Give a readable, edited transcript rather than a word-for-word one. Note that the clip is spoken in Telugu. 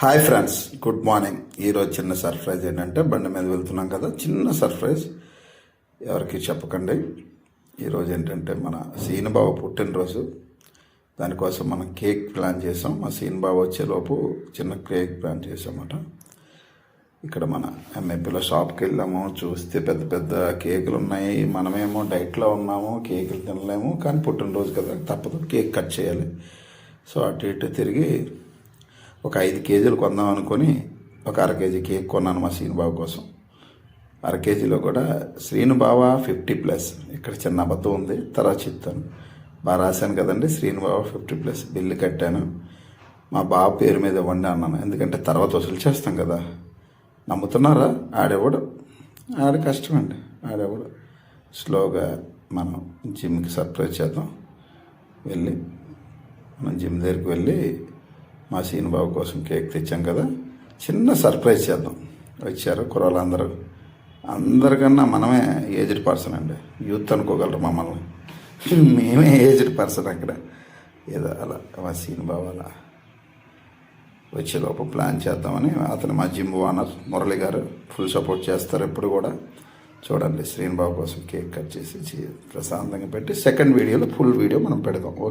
Hi friends, good morning. ఈరోజు చిన్న సర్ప్రైజ్ ఏంటంటే బండి మీద వెళ్తున్నాం కదా, చిన్న సర్ప్రైజ్, ఎవరికి చెప్పకండి. ఈరోజు ఏంటంటే మన సీనుబాబు పుట్టినరోజు. దానికోసం మనం కేక్ ప్లాన్ చేసాం. మా సీనుబాబు వచ్చేలోపు చిన్న కేక్ ప్లాన్ చేసామన్నమాట. ఇక్కడ మన ఎంఏపీలో షాప్కి వెళ్ళాము. చూస్తే పెద్ద పెద్ద కేకులు ఉన్నాయి. మనమేమో డైట్లో ఉన్నాము, కేకులు తినలేము. కానీ పుట్టినరోజు కదా, తప్పదు, కేక్ కట్ చేయాలి. సో అటు ఇటు తిరిగి ఒక 5 కేజీలు కొందాం అనుకొని ఒక 1/2 కేజీ కేక్ కొన్నాను మా శ్రీనుబాబు కోసం. 1/2 కేజీలో కూడా శ్రీనుబాబు 50+. ఇక్కడ చిన్న అబద్ధం ఉంది, తర్వాత చెప్తాను. బాగా రాశాను కదండి, శ్రీనుబాబు 50+. బిల్లు కట్టాను. మా బాబు పేరు మీద ఇవ్వండి అన్నాను, ఎందుకంటే తర్వాత వసూలు చేస్తాం కదా. నమ్ముతున్నారా? ఆడేవాడు, ఆడ కష్టమండి, ఆడేవాడు. స్లోగా మనం జిమ్కి సర్ప్రైజ్ చేద్దాం. మనం జిమ్ దగ్గరికి వెళ్ళి మా సీనుబాబు కోసం కేక్ తెచ్చాం కదా, చిన్న సర్ప్రైజ్ చేద్దాం. వచ్చారు కుర్రాళ్ళందరూ. అందరికన్నా మనమే ఏజ్డ్ పర్సన్ అండి. యూత్ అనుకోగలరు మమ్మల్ని, మేమే ఏజ్డ్ పర్సన్. అక్కడ ఏదో అలా మా సీనుబాబు అలా వచ్చేలోపు ప్లాన్ చేద్దామని. అతను మా జిమ్ ఓనర్ మురళి గారు, ఫుల్ సపోర్ట్ చేస్తారు ఎప్పుడు కూడా. చూడండి, శ్రీనుబాబు కోసం కేక్ కట్ చేసి ప్రశాంతంగా పెట్టి సెకండ్ వీడియోలో ఫుల్ వీడియో మనం పెడదాం. ఓకే.